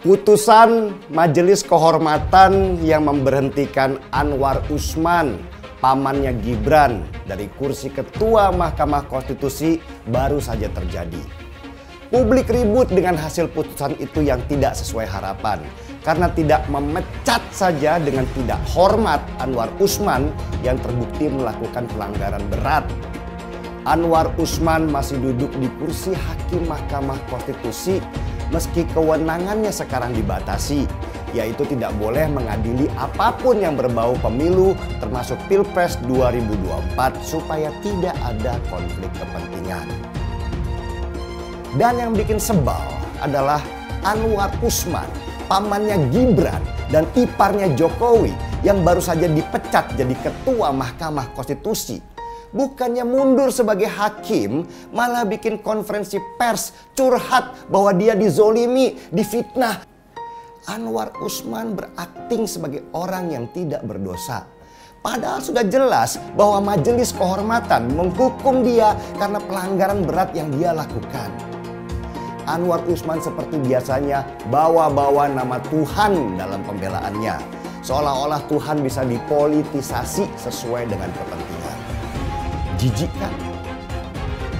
Putusan Majelis Kehormatan yang memberhentikan Anwar Usman, pamannya Gibran, dari kursi Ketua Mahkamah Konstitusi baru saja terjadi. Publik ribut dengan hasil putusan itu yang tidak sesuai harapan karena tidak memecat saja dengan tidak hormat Anwar Usman yang terbukti melakukan pelanggaran berat. Anwar Usman masih duduk di kursi Hakim Mahkamah Konstitusi meski kewenangannya sekarang dibatasi, yaitu tidak boleh mengadili apapun yang berbau pemilu termasuk Pilpres 2024 supaya tidak ada konflik kepentingan. Dan yang bikin sebal adalah Anwar Usman, pamannya Gibran dan iparnya Jokowi yang baru saja dipecat jadi Ketua Mahkamah Konstitusi. Bukannya mundur sebagai hakim, malah bikin konferensi pers curhat bahwa dia dizolimi, difitnah. Anwar Usman berakting sebagai orang yang tidak berdosa. Padahal sudah jelas bahwa Majelis Kehormatan menghukum dia karena pelanggaran berat yang dia lakukan. Anwar Usman seperti biasanya bawa-bawa nama Tuhan dalam pembelaannya. Seolah-olah Tuhan bisa dipolitisasi sesuai dengan kepentingan. Jijik kan?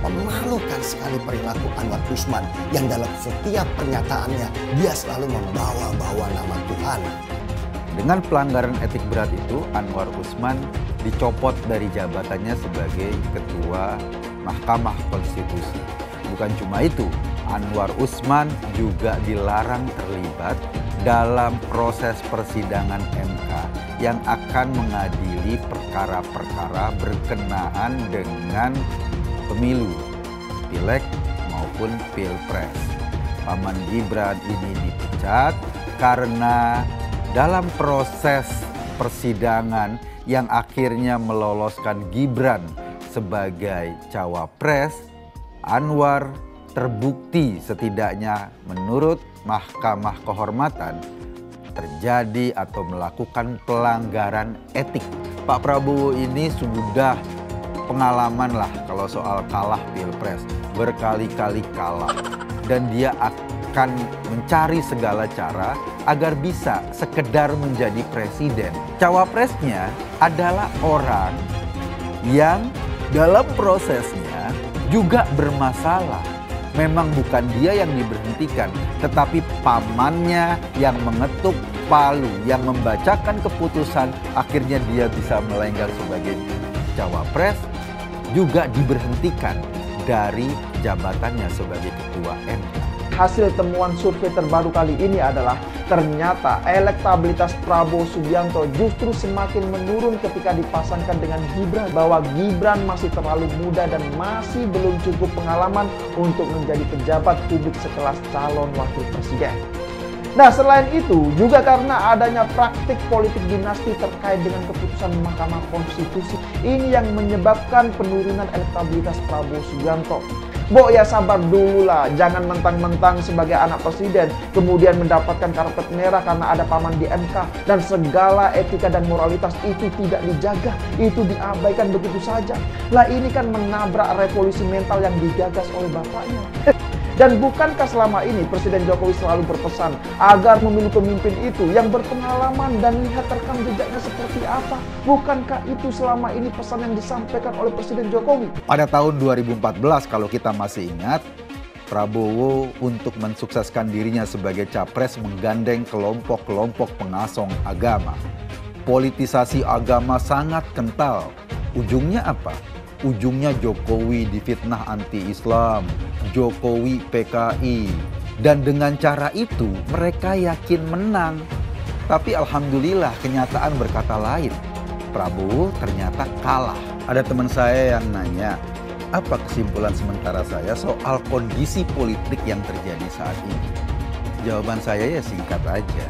Memalukan sekali perilaku Anwar Usman yang dalam setiap pernyataannya dia selalu membawa-bawa nama Tuhan. Dengan pelanggaran etik berat itu, Anwar Usman dicopot dari jabatannya sebagai Ketua Mahkamah Konstitusi. Bukan cuma itu, Anwar Usman juga dilarang terlibat dalam proses persidangan MK yang akan mengadili perkara-perkara berkenaan dengan pemilu, Pileg maupun Pilpres. Paman Gibran ini dipecat karena dalam proses persidangan yang akhirnya meloloskan Gibran sebagai cawapres, Anwar terbukti setidaknya menurut Mahkamah Kehormatan terjadi atau melakukan pelanggaran etik. Pak Prabowo ini sudah pengalaman lah kalau soal kalah Pilpres, berkali-kali kalah. Dan dia akan mencari segala cara agar bisa sekedar menjadi presiden. Cawapresnya adalah orang yang dalam prosesnya juga bermasalah. Memang bukan dia yang diberhentikan, tetapi pamannya yang mengetuk palu, yang membacakan keputusan, akhirnya dia bisa melenggang sebagai cawapres, juga diberhentikan dari jabatannya sebagai ketua MK. Hasil temuan survei terbaru kali ini adalah ternyata elektabilitas Prabowo Subianto justru semakin menurun ketika dipasangkan dengan Gibran. Bahwa Gibran masih terlalu muda dan masih belum cukup pengalaman untuk menjadi pejabat publik sekelas calon wakil presiden. Nah, selain itu juga karena adanya praktik politik dinasti terkait dengan keputusan Mahkamah Konstitusi ini yang menyebabkan penurunan elektabilitas Prabowo Subianto. Bo, ya sabar dulu lah, jangan mentang-mentang sebagai anak presiden kemudian mendapatkan karpet merah karena ada paman di MK dan segala etika dan moralitas itu tidak dijaga, itu diabaikan begitu saja. Lah ini kan menabrak revolusi mental yang digagas oleh bapaknya. Dan bukankah selama ini Presiden Jokowi selalu berpesan agar memilih pemimpin itu yang berpengalaman dan lihat rekam jejaknya seperti apa? Bukankah itu selama ini pesan yang disampaikan oleh Presiden Jokowi? Pada tahun 2014 kalau kita masih ingat, Prabowo untuk mensukseskan dirinya sebagai capres menggandeng kelompok-kelompok pengasong agama. Politisasi agama sangat kental. Ujungnya apa? Ujungnya Jokowi difitnah anti-Islam, Jokowi PKI. Dan dengan cara itu mereka yakin menang. Tapi alhamdulillah kenyataan berkata lain. Prabowo ternyata kalah. Ada teman saya yang nanya, apa kesimpulan sementara saya soal kondisi politik yang terjadi saat ini? Jawaban saya ya singkat aja.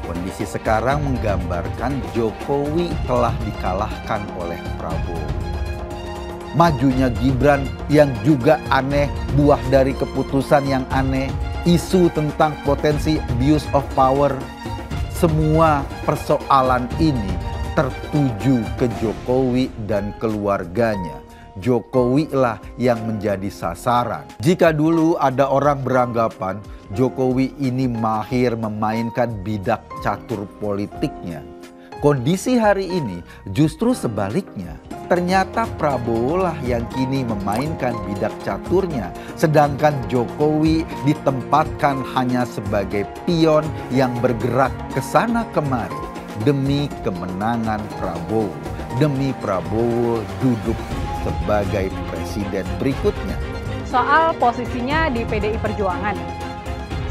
Kondisi sekarang menggambarkan Jokowi telah dikalahkan oleh Prabowo. Majunya Gibran yang juga aneh, buah dari keputusan yang aneh, isu tentang potensi abuse of power. Semua persoalan ini tertuju ke Jokowi dan keluarganya. Jokowi lah yang menjadi sasaran. Jika dulu ada orang beranggapan Jokowi ini mahir memainkan bidak catur politiknya, kondisi hari ini justru sebaliknya. Ternyata Prabowo lah yang kini memainkan bidak caturnya, sedangkan Jokowi ditempatkan hanya sebagai pion yang bergerak ke sana kemari demi kemenangan Prabowo, demi Prabowo duduk sebagai presiden berikutnya. Soal posisinya di PDI Perjuangan,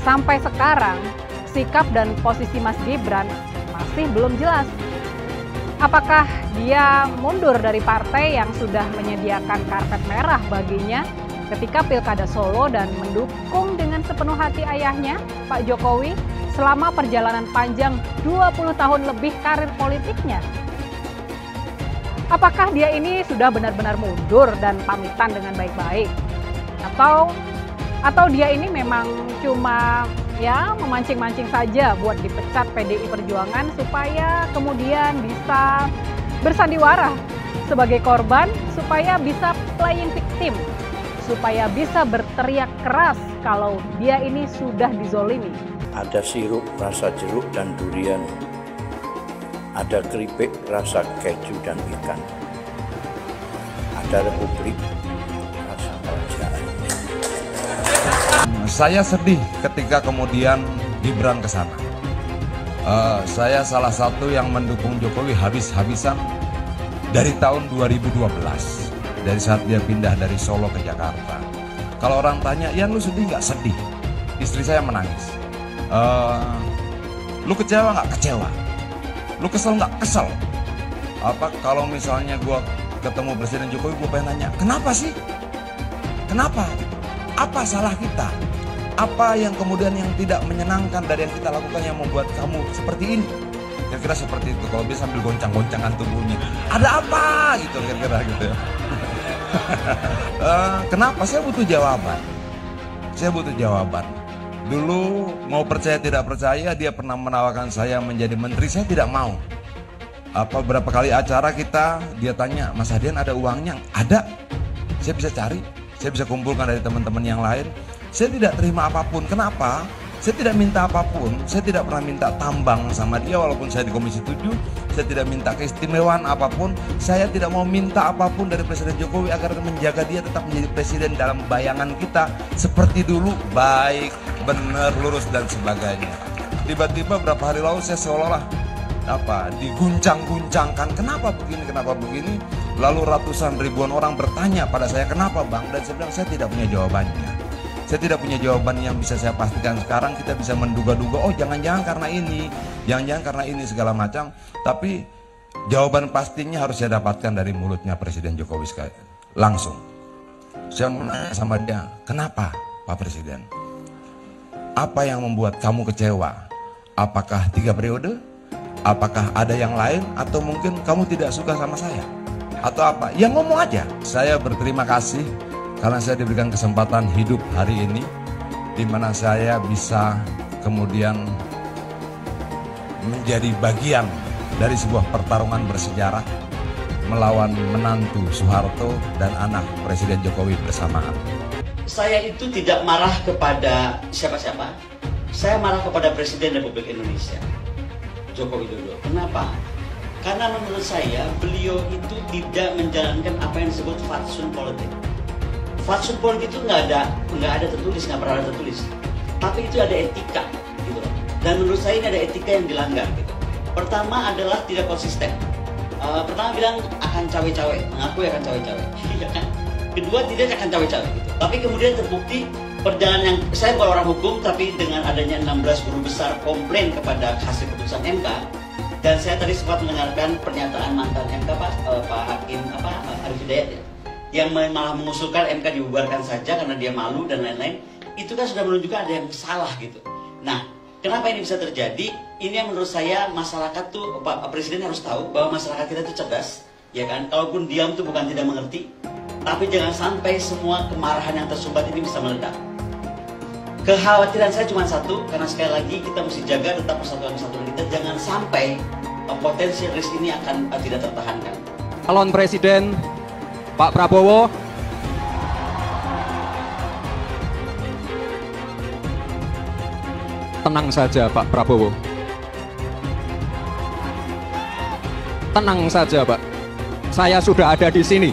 sampai sekarang sikap dan posisi Mas Gibran masih belum jelas. Apakah dia mundur dari partai yang sudah menyediakan karpet merah baginya ketika Pilkada Solo dan mendukung dengan sepenuh hati ayahnya, Pak Jokowi, selama perjalanan panjang 20 tahun lebih karir politiknya? Apakah dia ini sudah benar-benar mundur dan pamitan dengan baik-baik? Atau dia ini memang cuma memancing-mancing saja buat dipecat PDI Perjuangan supaya kemudian bisa bersandiwara sebagai korban, supaya bisa playing victim, supaya bisa berteriak keras kalau dia ini sudah dizolimi. Ada sirup rasa jeruk dan durian, ada keripik rasa keju dan ikan, ada republik rasa kerajaan. Saya sedih ketika kemudian Gibran ke sana. Saya salah satu yang mendukung Jokowi habis-habisan dari tahun 2012, dari saat dia pindah dari Solo ke Jakarta. Kalau orang tanya, "Yan, lu sedih nggak?" Sedih. Istri saya menangis. Lu kecewa nggak? Kecewa. Lu kesel nggak? Kesel. Kalau misalnya gue ketemu Presiden Jokowi, gue pengen nanya, kenapa sih? Kenapa? Apa salah kita? Apa yang kemudian yang tidak menyenangkan dari yang kita lakukan yang membuat kamu seperti ini? Kira-kira seperti itu. Kalau bisa sambil goncang-goncangan tubuhnya. Ada apa? Gitu kira-kira gitu ya. Kenapa? Saya butuh jawaban. Saya butuh jawaban. Dulu mau percaya tidak percaya, dia pernah menawarkan saya menjadi menteri. Saya tidak mau. Beberapa kali acara kita, dia tanya, "Mas Hadian ada uangnya?" Ada. Saya bisa cari. Saya bisa kumpulkan dari teman-teman yang lain. Saya tidak terima apapun. Kenapa? Saya tidak minta apapun. Saya tidak pernah minta tambang sama dia walaupun saya di Komisi 7. Saya tidak minta keistimewaan apapun. Saya tidak mau minta apapun dari Presiden Jokowi agar menjaga dia tetap menjadi presiden dalam bayangan kita seperti dulu, baik, benar, lurus dan sebagainya. Tiba-tiba beberapa hari lalu saya seolah-olah diguncang-guncangkan, kenapa begini. Lalu ratusan ribuan orang bertanya pada saya, "Kenapa, Bang?" Dan saya bilang, saya tidak punya jawabannya. Saya tidak punya jawaban yang bisa saya pastikan. Sekarang kita bisa menduga-duga, oh jangan-jangan karena ini, jangan-jangan karena ini segala macam. Tapi jawaban pastinya harus saya dapatkan dari mulutnya Presiden Jokowi sekali. Langsung. Saya menanya sama dia, "Kenapa, Pak Presiden? Apa yang membuat kamu kecewa? Apakah 3 periode? Apakah ada yang lain? Atau mungkin kamu tidak suka sama saya? Atau apa?" Ya ngomong aja. Saya berterima kasih karena saya diberikan kesempatan hidup hari ini, di mana saya bisa kemudian menjadi bagian dari sebuah pertarungan bersejarah melawan menantu Soeharto dan anak Presiden Jokowi bersamaan. Saya itu tidak marah kepada siapa-siapa, saya marah kepada Presiden Republik Indonesia, Joko Widodo. Kenapa? Karena menurut saya beliau itu tidak menjalankan apa yang disebut fatsun politik. Fatsun politik itu nggak ada tertulis, nggak pernah ada tertulis. Tapi itu ada etika, gitu. Dan menurut saya ini ada etika yang dilanggar. Gitu. Pertama adalah tidak konsisten. Pertama bilang akan cawe-cawe, mengakui akan cawe-cawe. Kedua tidak akan cawe-cawe. Gitu. Tapi kemudian terbukti perjalanan yang saya bukan orang hukum, tapi dengan adanya 16 guru besar komplain kepada hasil keputusan MK. Dan saya tadi sempat mendengarkan pernyataan mantan MK Pak Hakim Arief Hidayat ya, yang malah mengusulkan MK dibubarkan saja karena dia malu dan lain-lain. Itu kan sudah menunjukkan ada yang salah gitu. Nah, kenapa ini bisa terjadi? Ini yang menurut saya masyarakat tuh, Pak Presiden harus tahu bahwa masyarakat kita itu cerdas, ya kan? Kalaupun diam tuh bukan tidak mengerti, tapi jangan sampai semua kemarahan yang tersumbat ini bisa meledak. Kekhawatiran saya cuma satu, karena sekali lagi kita mesti jaga tetap persatuan kita, jangan sampai potensi risk ini akan tidak tertahankan. Calon presiden Pak Prabowo, tenang saja Pak Prabowo. Tenang saja Pak, saya sudah ada di sini.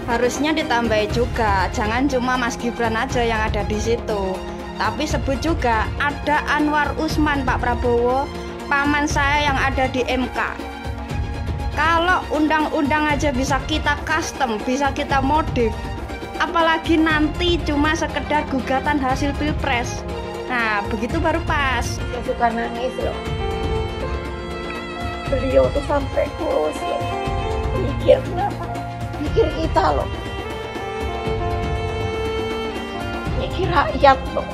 Harusnya ditambahi juga, jangan cuma Mas Gibran aja yang ada di situ. Tapi sebut juga ada Anwar Usman Pak Prabowo, paman saya yang ada di MK. Kalau undang-undang aja bisa kita custom, bisa kita modif, apalagi nanti cuma sekedar gugatan hasil pilpres. Nah, begitu baru pas. Saya suka nangis loh. Beliau tuh sampai kurus loh. Mikir kenapa? Mikir kita loh. Mikir rakyat loh.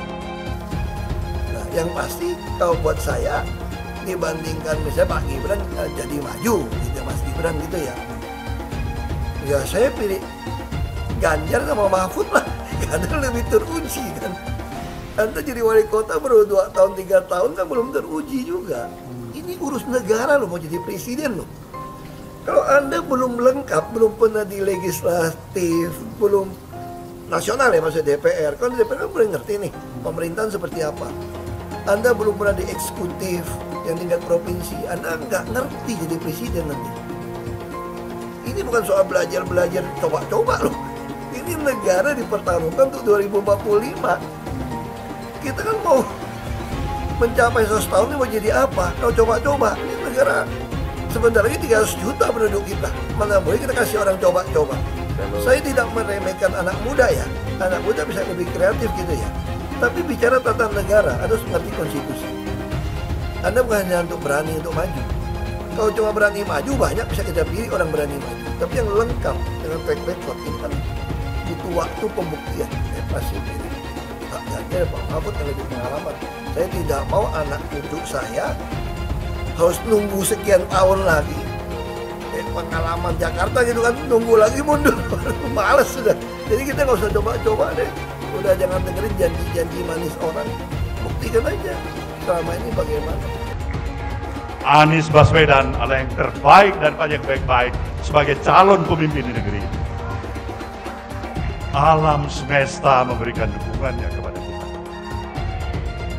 Nah, yang pasti kalau buat saya dibandingkan misalnya Pak Gibran jadi maju gitu, Mas Gibran gitu ya. Ya saya pilih Ganjar sama Mahfud lah, karena lebih teruji kan. Anda jadi wali kota baru 2 tahun 3 tahun kan belum teruji juga. Ini urus negara loh, mau jadi presiden loh. Kalau Anda belum lengkap, belum pernah di legislatif, belum nasional ya maksudnya DPR. Kalau di DPR kan boleh ngerti nih pemerintahan seperti apa. Anda belum pernah di eksekutif yang tingkat provinsi, Anda nggak ngerti jadi presiden nanti. Ini bukan soal belajar-belajar coba-coba loh. Ini negara dipertaruhkan untuk 2045. Kita kan mau mencapai 100 tahun ini mau jadi apa? Kalau coba-coba, ini negara sebentar lagi 300 juta penduduk kita. Mana boleh kita kasih orang coba-coba. Saya tidak meremehkan anak muda ya. Anak muda bisa lebih kreatif gitu ya. Tapi bicara tata negara, harus mengerti konstitusi. Anda bukan hanya untuk berani untuk maju. Kalau cuma berani maju, banyak bisa kita pilih orang berani maju. Tapi yang lengkap dengan track record ini kan butuh waktu pembuktian. Saya pasti pilih Pak Ganjar, Pak Mahfud yang lebih pengalaman. Saya tidak mau anak cucu saya harus nunggu sekian tahun lagi. Pengalaman Jakarta gitu kan, nunggu lagi mundur. Males sudah. Jadi kita nggak usah coba-coba deh. Udah jangan dengerin janji-janji manis orang. Buktikan aja selama ini bagaimana. Anies Baswedan adalah yang terbaik dan banyak baik-baik sebagai calon pemimpin di negeri. Alam semesta memberikan dukungannya kepada kita.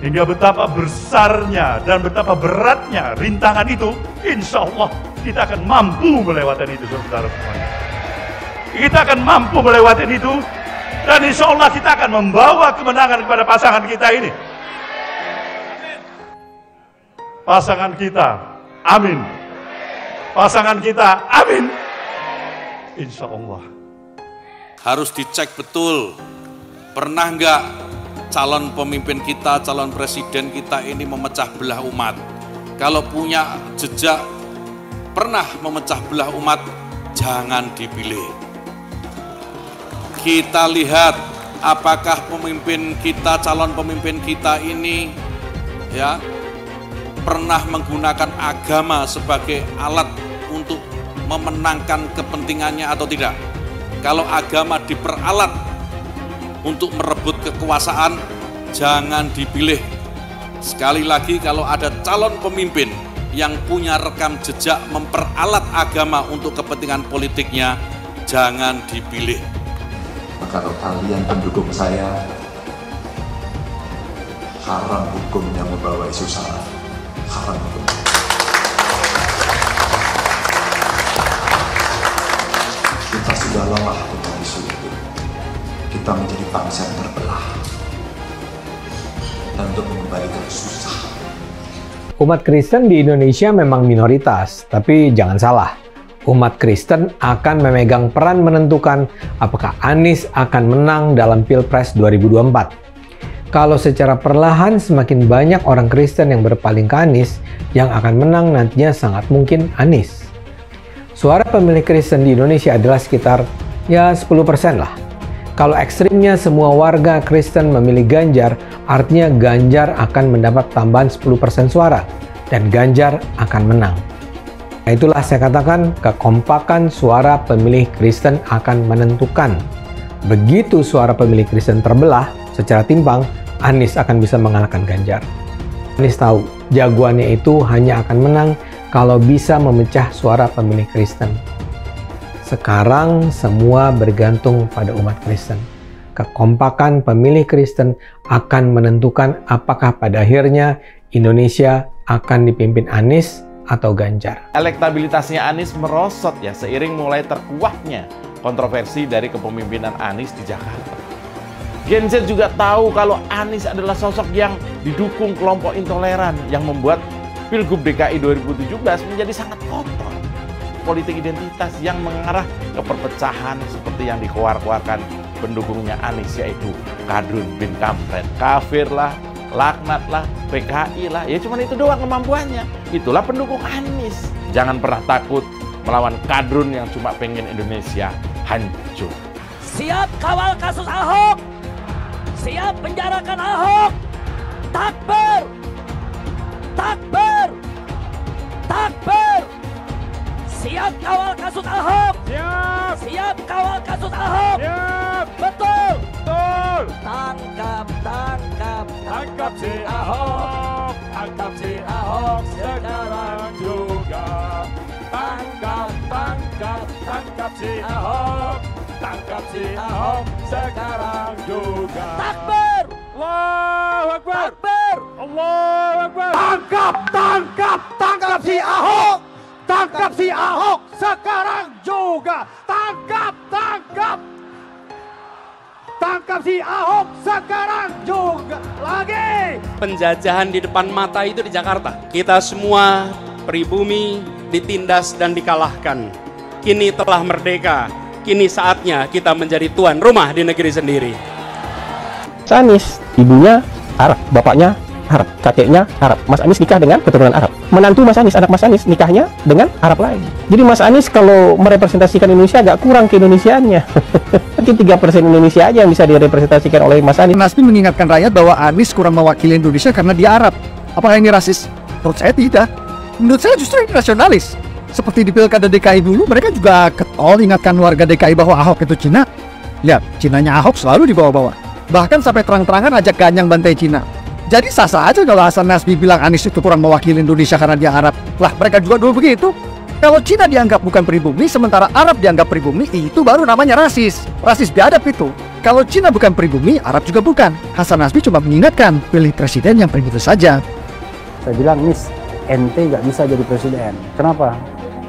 Hingga betapa besarnya dan betapa beratnya rintangan itu, insya Allah kita akan mampu melewati itu, saudara semuanya. Kita akan mampu melewati itu, dan insya Allah kita akan membawa kemenangan kepada pasangan kita ini. Pasangan kita, amin. Pasangan kita, amin. Insya Allah. Harus dicek betul, pernah nggak calon pemimpin kita, calon presiden kita ini memecah belah umat. Kalau punya jejak pernah memecah belah umat, jangan dipilih. Kita lihat apakah pemimpin kita, calon pemimpin kita ini ya pernah menggunakan agama sebagai alat untuk memenangkan kepentingannya atau tidak. Kalau agama diperalat untuk merebut kekuasaan, jangan dipilih. Sekali lagi, kalau ada calon pemimpin yang punya rekam jejak memperalat agama untuk kepentingan politiknya, jangan dipilih. Kalau kalian pendukung saya, haram hukum yang membawa isu sara, haram hukum. Kita sudah lelah dengan isu itu. Kita menjadi bangsa yang terbelah, dan untuk mengembalikan susah. Umat Kristen di Indonesia memang minoritas, tapi jangan salah. Umat Kristen akan memegang peran menentukan apakah Anies akan menang dalam Pilpres 2024. Kalau secara perlahan semakin banyak orang Kristen yang berpaling ke Anies, yang akan menang nantinya sangat mungkin Anies. Suara pemilih Kristen di Indonesia adalah sekitar ya 10% lah. Kalau ekstrimnya semua warga Kristen memilih Ganjar, artinya Ganjar akan mendapat tambahan 10% suara dan Ganjar akan menang. Nah, itulah saya katakan kekompakan suara pemilih Kristen akan menentukan. Begitu suara pemilih Kristen terbelah secara timpang, Anies akan bisa mengalahkan Ganjar. Anies tahu jagoannya itu hanya akan menang kalau bisa memecah suara pemilih Kristen. Sekarang semua bergantung pada umat Kristen. Kekompakan pemilih Kristen akan menentukan apakah pada akhirnya Indonesia akan dipimpin Anies atau Ganjar. Elektabilitasnya Anies merosot ya seiring mulai terkuaknya kontroversi dari kepemimpinan Anies di Jakarta. Gen Z juga tahu kalau Anies adalah sosok yang didukung kelompok intoleran yang membuat Pilgub DKI 2017 menjadi sangat kotor. Politik identitas yang mengarah ke perpecahan seperti yang dikeluarkan pendukungnya Anies, yaitu Kadrun bin Kampret. Kafir lah, laknat lah, PKI lah, ya cuman itu doang kemampuannya. Itulah pendukung Anies. Jangan pernah takut melawan Kadrun yang cuma pengen Indonesia hancur. Siap kawal kasus Ahok, siap penjarakan Ahok. Takbir, takbir, takbir. Siap kawal kasus Ahok. Siap. Siap kawal kasus Ahok. Siap. Betul. Betul. Tangkap, tangkap, tangkap si Ahok. Tangkap si Ahok sekarang juga. Tangkap, tangkap, tangkap si Ahok. Tangkap si Ahok sekarang juga. Takbir. Allahu Akbar. Takbir. Allahu Akbar. Tangkap, tangkap, tangkap si Ahok. Tangkap si Ahok sekarang juga. Tangkap, tangkap. Tangkap si Ahok sekarang juga. Lagi. Penjajahan di depan mata itu di Jakarta. Kita semua pribumi ditindas dan dikalahkan. Kini telah merdeka. Kini saatnya kita menjadi tuan rumah di negeri sendiri. Anies, ibunya Arab, bapaknya Arab, kakeknya Arab. Mas Anies nikah dengan keturunan Arab. Menantu Mas Anies, anak Mas Anies nikahnya dengan Arab lagi. Jadi Mas Anies kalau merepresentasikan Indonesia agak kurang keindonesiaannya. Mungkin 3% Indonesia aja yang bisa direpresentasikan oleh Mas Anies. Nasdem mengingatkan rakyat bahwa Anies kurang mewakili Indonesia karena dia Arab. Apakah ini rasis? Menurut saya tidak. Menurut saya justru ini nasionalis. Seperti di Pilkada DKI dulu, mereka juga getol ingatkan warga DKI bahwa Ahok itu Cina. Lihat, Cinanya Ahok selalu dibawa-bawa. Bahkan sampai terang-terangan ajak ganyang bantai Cina. Jadi sah-sah aja kalau Hasan Nasbi bilang Anies itu kurang mewakili Indonesia karena dia Arab. Lah, mereka juga dulu begitu. Kalau Cina dianggap bukan pribumi, sementara Arab dianggap pribumi, itu baru namanya rasis. Rasis biadab itu. Kalau Cina bukan pribumi, Arab juga bukan. Hasan Nasbi cuma mengingatkan, pilih presiden yang pribumi saja. Saya bilang, Nis, ente nggak bisa jadi presiden. Kenapa?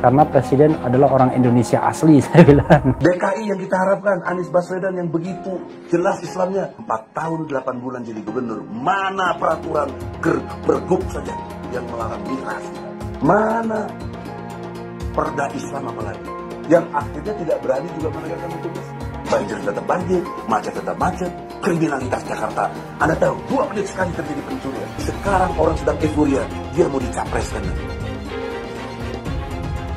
Karena presiden adalah orang Indonesia asli, saya bilang. DKI yang kita harapkan, Anies Baswedan yang begitu jelas Islamnya. 4 tahun 8 bulan jadi gubernur. Mana peraturan pergub saja yang melarang miras? Mana perda Islam apalagi? Yang akhirnya tidak berani juga menegakkan hukum Islam. Banjir tetap banjir, macet tetap macet. Kriminalitas Jakarta, Anda tahu 2 menit sekali terjadi pencurian. Sekarang orang sedang euforia, dia mau dicapreskan.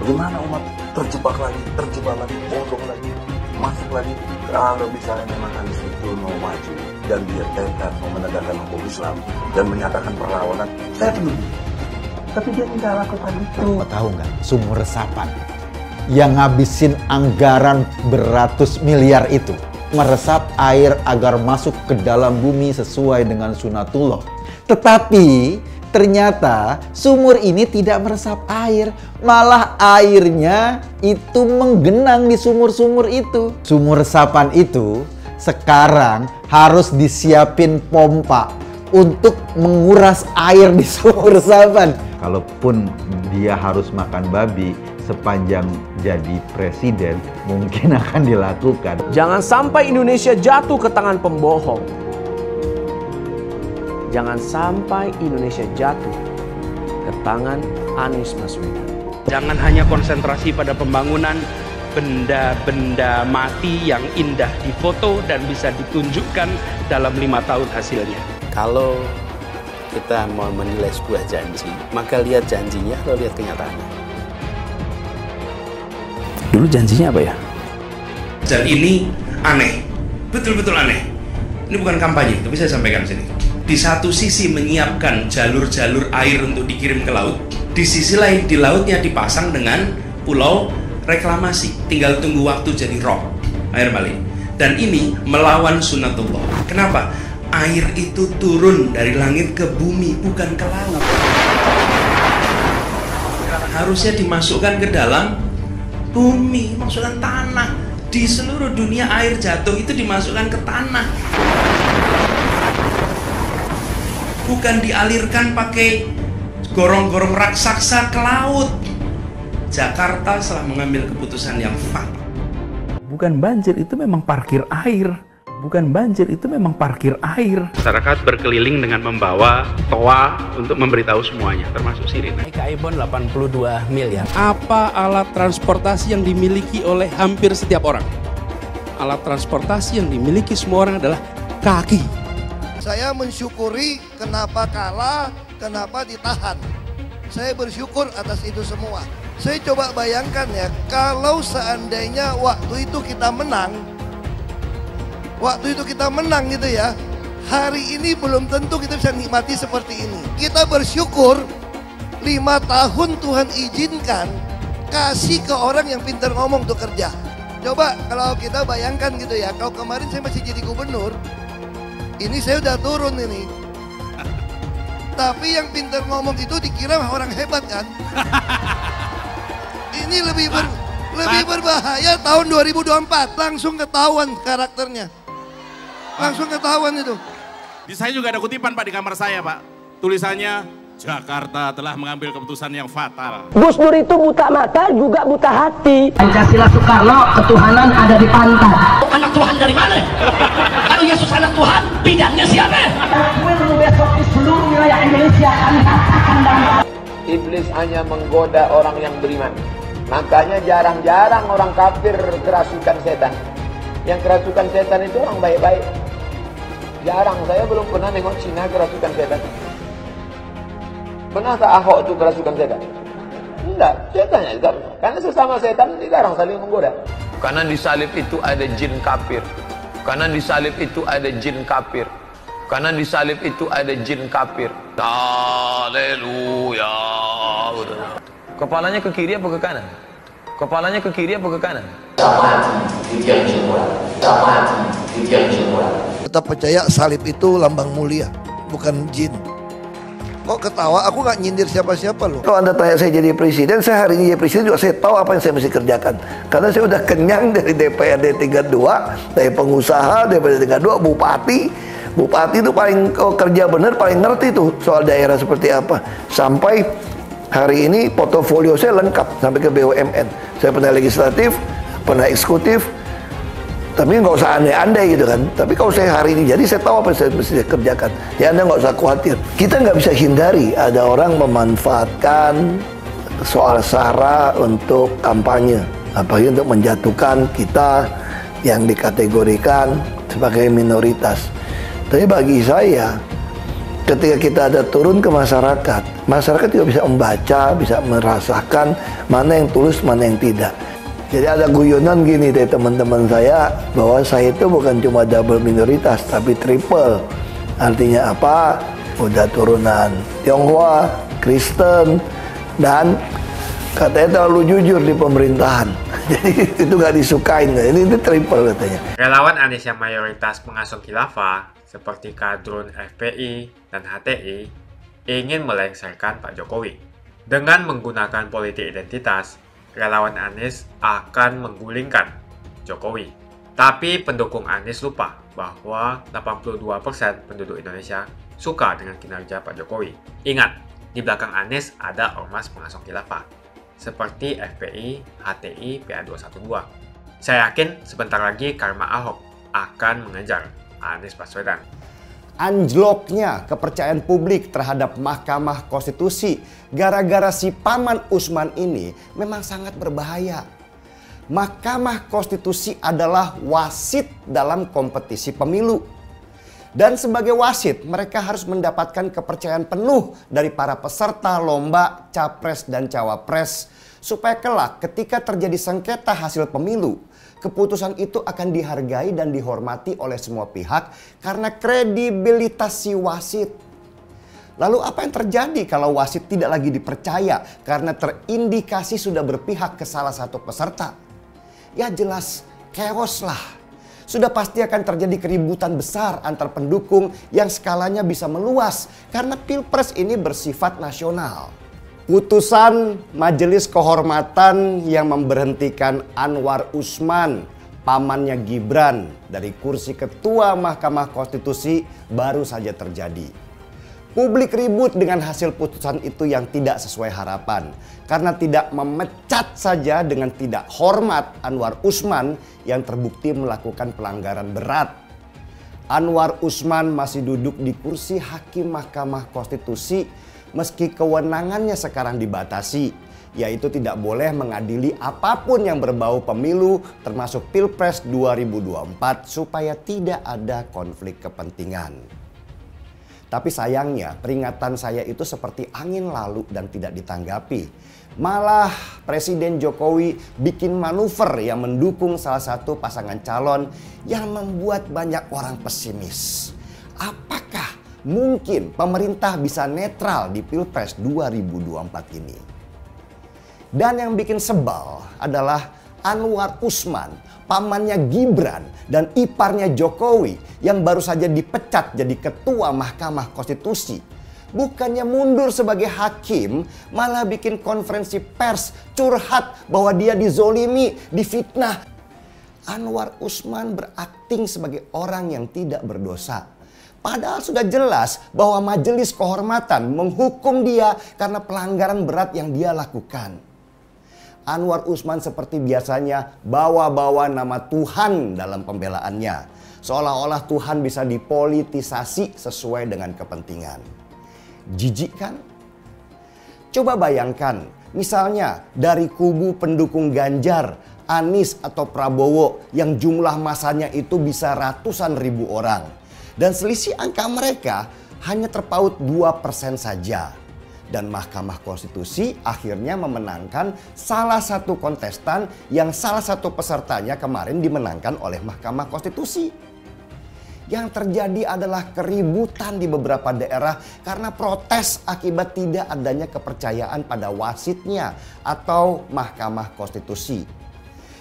Bagaimana umat terjebak lagi, bodoh lagi, masuk lagi. Kalau misalnya memang Anies itu mau maju dan dia tekad mau menegakkan hukum Islam dan menyatakan perlawanan, saya penuhi. Tapi dia tidak lakukan itu. Tahu nggak, sumur resapan yang ngabisin anggaran beratus miliar itu meresap air agar masuk ke dalam bumi sesuai dengan sunatullah. Tetapi ternyata sumur ini tidak meresap air, malah airnya itu menggenang di sumur-sumur itu. Sumur resapan itu sekarang harus disiapin pompa untuk menguras air di sumur resapan. Kalaupun dia harus makan babi sepanjang jadi presiden, mungkin akan dilakukan. Jangan sampai Indonesia jatuh ke tangan pembohong. Jangan sampai Indonesia jatuh ke tangan Anies Baswedan. Jangan hanya konsentrasi pada pembangunan benda-benda mati yang indah difoto dan bisa ditunjukkan dalam 5 tahun hasilnya. Kalau kita mau menilai sebuah janji, maka lihat janjinya atau lihat kenyataannya. Dulu janjinya apa ya? Dan ini aneh, betul-betul aneh. Ini bukan kampanye, tapi saya sampaikan sini. Di satu sisi menyiapkan jalur-jalur air untuk dikirim ke laut, di sisi lain di lautnya dipasang dengan pulau reklamasi, tinggal tunggu waktu jadi rob, air balik. Dan ini melawan sunatullah. Kenapa? Air itu turun dari langit ke bumi, bukan ke laut. Harusnya dimasukkan ke dalam bumi, masukkan tanah. Di seluruh dunia air jatuh itu dimasukkan ke tanah. Bukan dialirkan pakai gorong-gorong raksasa ke laut. Jakarta telah mengambil keputusan yang fatal. Bukan banjir, itu memang parkir air. Bukan banjir, itu memang parkir air. Masyarakat berkeliling dengan membawa toa untuk memberitahu semuanya, termasuk sirine. Ibon 82 miliar. Apa alat transportasi yang dimiliki oleh hampir setiap orang? Alat transportasi yang dimiliki semua orang adalah kaki. Saya mensyukuri kenapa kalah, kenapa ditahan. Saya bersyukur atas itu semua. Saya coba bayangkan ya, kalau seandainya waktu itu kita menang, gitu ya, hari ini belum tentu kita bisa nikmati seperti ini. Kita bersyukur 5 tahun Tuhan izinkan kasih ke orang yang pintar ngomong untuk kerja. Coba kalau kita bayangkan gitu ya, kalau kemarin saya masih jadi gubernur, ini saya udah turun ini. Tapi yang pintar ngomong itu dikira orang hebat kan? Ini lebih berbahaya tahun 2024, langsung ketahuan karakternya. Langsung ketahuan itu. Di saya juga ada kutipan Pak di kamar saya Pak. Tulisannya, Jakarta telah mengambil keputusan yang fatal. Gus Dur itu buta mata juga buta hati. Pancasila Soekarno, ketuhanan ada di pantat. Anak Tuhan dari mana? Kalau Yesus anak Tuhan, bidangnya siapa? Besok di seluruh wilayah Indonesia kami katakan dan Iblis hanya menggoda orang yang beriman. Makanya jarang-jarang orang kafir kerasukan setan. Yang kerasukan setan itu orang baik-baik. Jarang, saya belum pernah nengok Cina kerasukan setan. Pernah tak Ahok itu kerasukan setan? Enggak, setannya juga. Karena sesama setan jarang saling menggoda. Karena di salib itu ada jin kafir. Karena di salib itu ada jin kafir. Karena di salib itu ada jin kafir. Haleluya. Kepalanya ke kiri apa ke kanan? Kepalanya ke kiri apa ke kanan? Tetap percaya salib itu lambang mulia, bukan jin. Kok ketawa? Aku nggak nyindir siapa-siapa loh. Kalau Anda tanya saya jadi presiden, saya hari ini jadi presiden juga saya tahu apa yang saya mesti kerjakan. Karena saya udah kenyang dari DPRD tingkat 2, dari pengusaha, DPRD tingkat 2, bupati. Bupati itu paling kerja benar, paling ngerti tuh soal daerah seperti apa. Sampai hari ini portofolio saya lengkap sampai ke BUMN. Saya pernah legislatif, pernah eksekutif, tapi nggak usah andai-andai gitu kan. Tapi kalau saya hari ini jadi saya tahu apa yang saya mesti kerjakan. Ya Anda nggak usah khawatir. Kita nggak bisa hindari ada orang memanfaatkan soal SARA untuk kampanye, apalagi untuk menjatuhkan kita yang dikategorikan sebagai minoritas. Tapi bagi saya, ketika kita ada turun ke masyarakat, masyarakat juga bisa membaca, bisa merasakan mana yang tulus, mana yang tidak. Jadi ada guyonan gini dari teman-teman saya, bahwa saya itu bukan cuma double minoritas, tapi triple. Artinya apa? Udah turunan Tionghoa, Kristen, dan katanya terlalu jujur di pemerintahan. Jadi itu gak disukain. Ini triple katanya. Relawan Anies yang mayoritas pengasuh khilafah, seperti kadrun FPI dan HTI, ingin melengsarkan Pak Jokowi. Dengan menggunakan politik identitas, relawan Anies akan menggulingkan Jokowi. Tapi pendukung Anies lupa bahwa 82% penduduk Indonesia suka dengan kinerja Pak Jokowi. Ingat, di belakang Anies ada ormas pengasuh khilafah, seperti FPI, HTI, PA212. Saya yakin sebentar lagi karma Ahok akan mengejar Anies Baswedan. Anjloknya kepercayaan publik terhadap Mahkamah Konstitusi gara-gara si Paman Usman ini memang sangat berbahaya. Mahkamah Konstitusi adalah wasit dalam kompetisi pemilu. Dan sebagai wasit, mereka harus mendapatkan kepercayaan penuh dari para peserta lomba Capres dan Cawapres, supaya kelak ketika terjadi sengketa hasil pemilu, keputusan itu akan dihargai dan dihormati oleh semua pihak karena kredibilitas si wasit. Lalu apa yang terjadi kalau wasit tidak lagi dipercaya karena terindikasi sudah berpihak ke salah satu peserta? Ya jelas chaos lah. Sudah pasti akan terjadi keributan besar antar pendukung yang skalanya bisa meluas karena Pilpres ini bersifat nasional. Putusan Majelis Kehormatan yang memberhentikan Anwar Usman, pamannya Gibran, dari kursi Ketua Mahkamah Konstitusi baru saja terjadi. Publik ribut dengan hasil putusan itu yang tidak sesuai harapan, karena tidak memecat saja dengan tidak hormat Anwar Usman yang terbukti melakukan pelanggaran berat. Anwar Usman masih duduk di kursi Hakim Mahkamah Konstitusi meski kewenangannya sekarang dibatasi, yaitu tidak boleh mengadili apapun yang berbau pemilu termasuk Pilpres 2024 supaya tidak ada konflik kepentingan. Tapi sayangnya peringatan saya itu seperti angin lalu dan tidak ditanggapi. Malah Presiden Jokowi bikin manuver yang mendukung salah satu pasangan calon yang membuat banyak orang pesimis. Apakah mungkin pemerintah bisa netral di Pilpres 2024 ini? Dan yang bikin sebal adalah Anwar Usman, pamannya Gibran dan iparnya Jokowi yang baru saja dipecat jadi Ketua Mahkamah Konstitusi. Bukannya mundur sebagai hakim, malah bikin konferensi pers curhat bahwa dia dizolimi, difitnah. Anwar Usman berakting sebagai orang yang tidak berdosa. Padahal sudah jelas bahwa Majelis Kehormatan menghukum dia karena pelanggaran berat yang dia lakukan. Anwar Usman seperti biasanya bawa-bawa nama Tuhan dalam pembelaannya. Seolah-olah Tuhan bisa dipolitisasi sesuai dengan kepentingan. Jijik kan? Coba bayangkan, misalnya dari kubu pendukung Ganjar, Anies atau Prabowo yang jumlah masanya itu bisa ratusan ribu orang. Dan selisih angka mereka hanya terpaut 2% saja. Dan Mahkamah Konstitusi akhirnya memenangkan salah satu kontestan yang salah satu pesertanya kemarin dimenangkan oleh Mahkamah Konstitusi. Yang terjadi adalah keributan di beberapa daerah karena protes akibat tidak adanya kepercayaan pada wasitnya atau Mahkamah Konstitusi.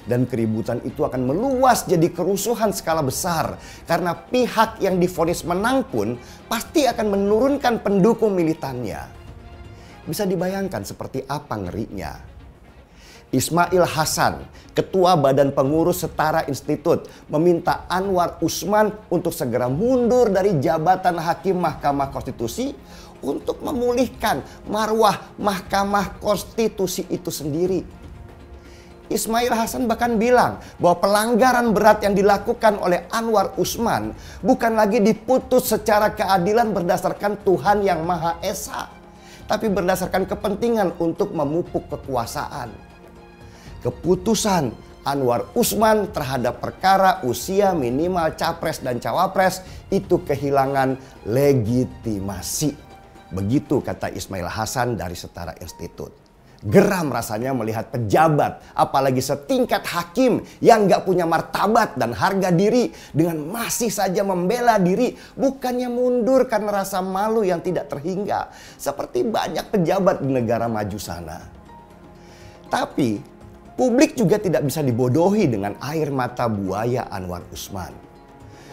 Dan keributan itu akan meluas jadi kerusuhan skala besar karena pihak yang divonis menang pun pasti akan menurunkan pendukung militannya. Bisa dibayangkan seperti apa ngerinya. Ismail Hasan, Ketua Badan Pengurus Setara Institut, meminta Anwar Usman untuk segera mundur dari jabatan Hakim Mahkamah Konstitusi untuk memulihkan marwah Mahkamah Konstitusi itu sendiri. Ismail Hasan bahkan bilang bahwa pelanggaran berat yang dilakukan oleh Anwar Usman bukan lagi diputus secara keadilan berdasarkan Tuhan yang Maha Esa, tapi berdasarkan kepentingan untuk memupuk kekuasaan. Keputusan Anwar Usman terhadap perkara usia minimal capres dan cawapres itu kehilangan legitimasi. Begitu kata Ismail Hasan dari Setara Institut. Geram rasanya melihat pejabat, apalagi setingkat hakim yang gak punya martabat dan harga diri dengan masih saja membela diri, bukannya mundur karena rasa malu yang tidak terhingga seperti banyak pejabat di negara maju sana. Tapi publik juga tidak bisa dibodohi dengan air mata buaya Anwar Usman.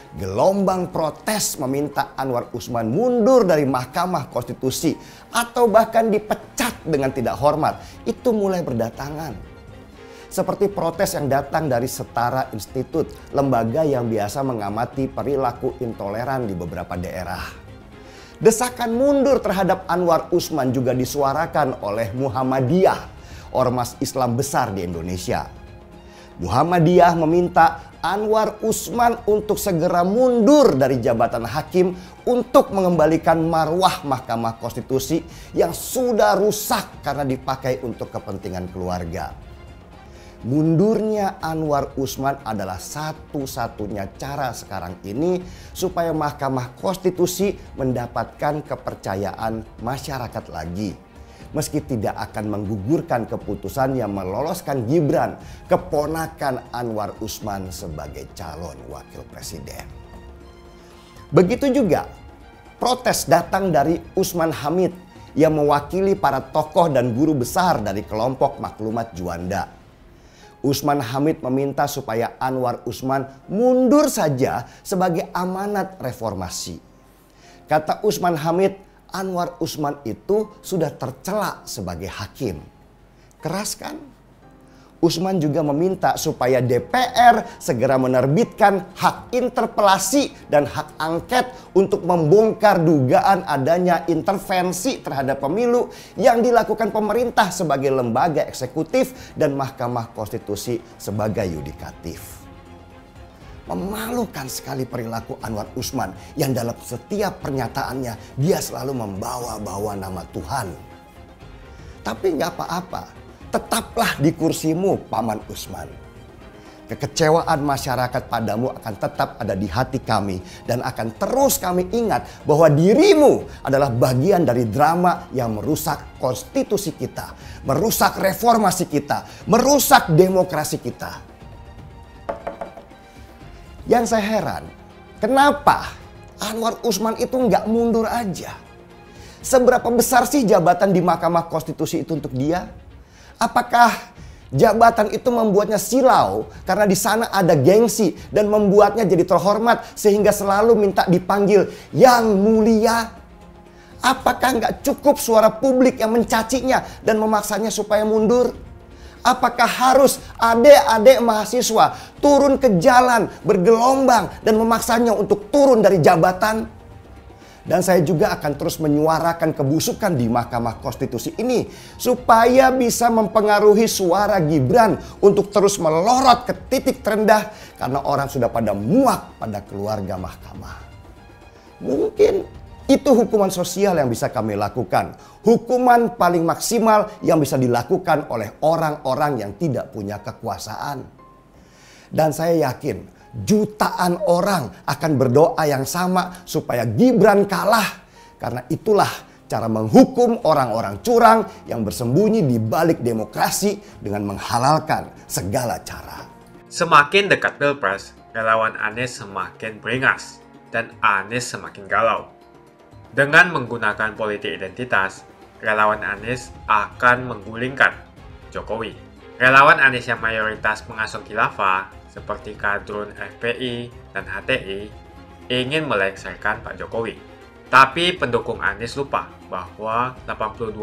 Gelombang protes meminta Anwar Usman mundur dari Mahkamah Konstitusi atau bahkan dipecat dengan tidak hormat itu mulai berdatangan. Seperti protes yang datang dari Setara Institut, lembaga yang biasa mengamati perilaku intoleran di beberapa daerah. Desakan mundur terhadap Anwar Usman juga disuarakan oleh Muhammadiyah, ormas Islam besar di Indonesia. Muhammadiyah meminta Anwar Usman untuk segera mundur dari jabatan hakim untuk mengembalikan marwah Mahkamah Konstitusi yang sudah rusak karena dipakai untuk kepentingan keluarga. Mundurnya Anwar Usman adalah satu-satunya cara sekarang ini supaya Mahkamah Konstitusi mendapatkan kepercayaan masyarakat lagi. Meski tidak akan menggugurkan keputusan yang meloloskan Gibran, keponakan Anwar Usman sebagai calon wakil presiden. Begitu juga protes datang dari Usman Hamid yang mewakili para tokoh dan guru besar dari kelompok Maklumat Juanda. Usman Hamid meminta supaya Anwar Usman mundur saja sebagai amanat reformasi. Kata Usman Hamid, Anwar Usman itu sudah tercela sebagai hakim. Keras kan? Usman juga meminta supaya DPR segera menerbitkan hak interpelasi dan hak angket untuk membongkar dugaan adanya intervensi terhadap pemilu yang dilakukan pemerintah sebagai lembaga eksekutif dan Mahkamah Konstitusi sebagai yudikatif. Memalukan sekali perilaku Anwar Usman yang dalam setiap pernyataannya dia selalu membawa-bawa nama Tuhan. Tapi nggak apa-apa. Tetaplah di kursimu, Paman Usman. Kekecewaan masyarakat padamu akan tetap ada di hati kami. Dan akan terus kami ingat bahwa dirimu adalah bagian dari drama yang merusak konstitusi kita. Merusak reformasi kita. Merusak demokrasi kita. Yang saya heran, kenapa Anwar Usman itu nggak mundur aja? Seberapa besar sih jabatan di Mahkamah Konstitusi itu untuk dia? Apakah jabatan itu membuatnya silau karena di sana ada gengsi dan membuatnya jadi terhormat sehingga selalu minta dipanggil yang mulia? Apakah nggak cukup suara publik yang mencacinya dan memaksanya supaya mundur? Apakah harus adik-adik mahasiswa turun ke jalan bergelombang dan memaksanya untuk turun dari jabatan? Dan saya juga akan terus menyuarakan kebusukan di Mahkamah Konstitusi ini supaya bisa mempengaruhi suara Gibran untuk terus melorot ke titik terendah karena orang sudah pada muak pada keluarga mahkamah. Mungkin itu hukuman sosial yang bisa kami lakukan. Hukuman paling maksimal yang bisa dilakukan oleh orang-orang yang tidak punya kekuasaan. Dan saya yakin jutaan orang akan berdoa yang sama supaya Gibran kalah. Karena itulah cara menghukum orang-orang curang yang bersembunyi di balik demokrasi dengan menghalalkan segala cara. Semakin dekat Pilpres, relawan Anies semakin beringas dan Anies semakin galau. Dengan menggunakan politik identitas, relawan Anies akan menggulingkan Jokowi. Relawan Anies yang mayoritas pengasuh khilafah seperti kadrun FPI dan HTI ingin melengsarkan Pak Jokowi. Tapi pendukung Anies lupa bahwa 82%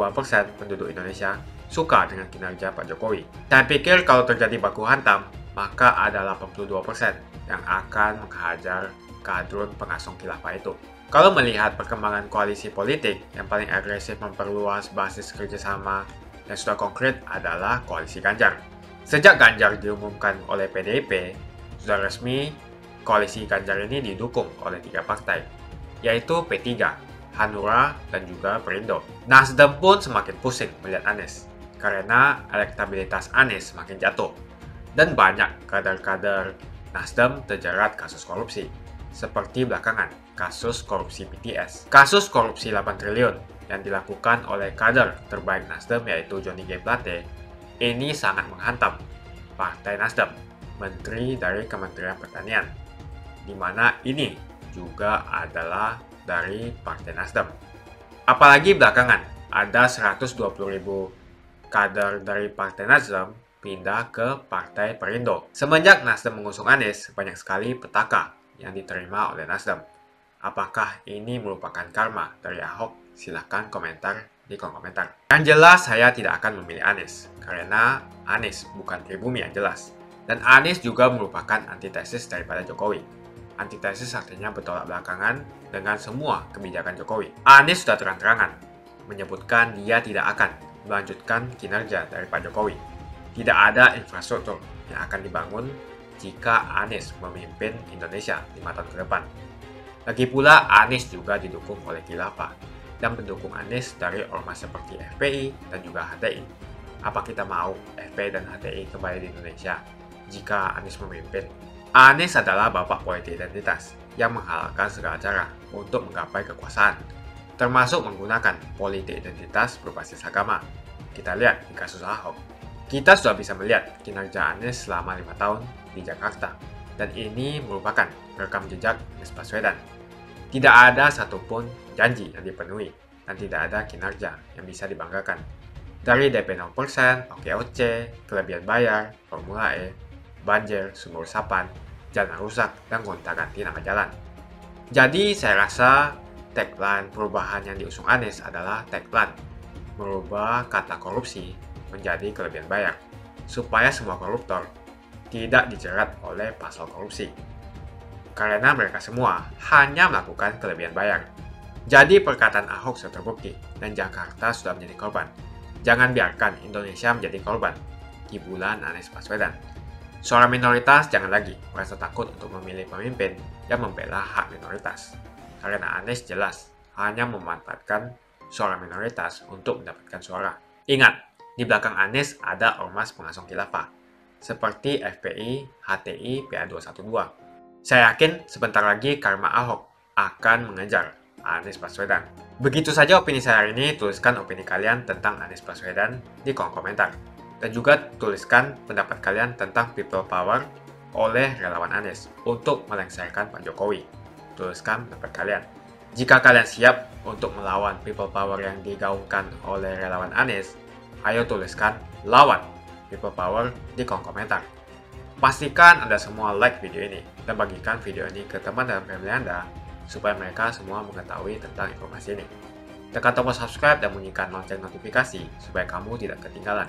penduduk Indonesia suka dengan kinerja Pak Jokowi. Saya pikir kalau terjadi baku hantam, maka ada 82% yang akan menghajar kadrun pengasuh khilafah itu. Kalau melihat perkembangan koalisi politik yang paling agresif memperluas basis kerjasama yang sudah konkret adalah koalisi Ganjar. Sejak Ganjar diumumkan oleh PDIP, sudah resmi koalisi Ganjar ini didukung oleh 3 partai, yaitu P3, Hanura, dan juga Perindo. Nasdem pun semakin pusing melihat Anies, karena elektabilitas Anies semakin jatuh, dan banyak kader-kader Nasdem terjerat kasus korupsi, seperti belakangan kasus korupsi BTS. Kasus korupsi 8 triliun yang dilakukan oleh kader terbaik Nasdem yaitu Johnny G. Plate ini sangat menghantam Partai Nasdem, Menteri dari Kementerian Pertanian, di mana ini juga adalah dari Partai Nasdem. Apalagi belakangan ada 120.000 kader dari Partai Nasdem pindah ke Partai Perindo. Semenjak Nasdem mengusung Anies, banyak sekali petaka yang diterima oleh Nasdem. Apakah ini merupakan karma dari Ahok? Silahkan komentar di kolom komentar. Yang jelas saya tidak akan memilih Anies, karena Anies bukan pribumi yang jelas. Dan Anies juga merupakan antitesis daripada Jokowi. Antitesis artinya bertolak belakangan dengan semua kebijakan Jokowi. Anies sudah terang-terangan menyebutkan dia tidak akan melanjutkan kinerja dari Pak Jokowi. Tidak ada infrastruktur yang akan dibangun jika Anies memimpin Indonesia 5 tahun ke depan. Lagi pula Anies juga didukung oleh khilafah dan pendukung Anies dari ormas seperti FPI dan juga HTI. Apa kita mau FPI dan HTI kembali di Indonesia jika Anies memimpin? Anies adalah bapak politik identitas yang menghalalkan segala cara untuk menggapai kekuasaan, termasuk menggunakan politik identitas berbasis agama. Kita lihat di kasus Ahok. Kita sudah bisa melihat kinerja Anies selama 5 tahun di Jakarta, dan ini merupakan rekam jejak Anies Baswedan. Tidak ada satupun janji yang dipenuhi dan tidak ada kinerja yang bisa dibanggakan. Dari DP 0%, OKOC, kelebihan bayar, Formula E, banjir, sumur resapan, jalan rusak, dan gonta-ganti nama jalan. Jadi saya rasa tagline perubahan yang diusung Anies adalah tagline merubah kata korupsi menjadi kelebihan bayar, supaya semua koruptor tidak dijerat oleh pasal korupsi. Karena mereka semua hanya melakukan kelebihan bayar. Jadi perkataan Ahok sudah terbukti dan Jakarta sudah menjadi korban. Jangan biarkan Indonesia menjadi korban di bulan Anies Baswedan. Suara minoritas jangan lagi merasa takut untuk memilih pemimpin yang membela hak minoritas. Karena Anies jelas hanya memanfaatkan suara minoritas untuk mendapatkan suara. Ingat, di belakang Anies ada ormas pengasong khilafah, seperti FPI, HTI, PA212. Saya yakin sebentar lagi karma Ahok akan mengejar Anies Baswedan. Begitu saja opini saya hari ini. Tuliskan opini kalian tentang Anies Baswedan di kolom komentar. Dan juga tuliskan pendapat kalian tentang people power oleh relawan Anies untuk melengsarkan Pak Jokowi. Tuliskan pendapat kalian. Jika kalian siap untuk melawan people power yang digaungkan oleh relawan Anies, ayo tuliskan lawan people power di kolom komentar. Pastikan Anda semua like video ini dan bagikan video ini ke teman dan family Anda supaya mereka semua mengetahui tentang informasi ini. Tekan tombol subscribe dan bunyikan lonceng notifikasi supaya kamu tidak ketinggalan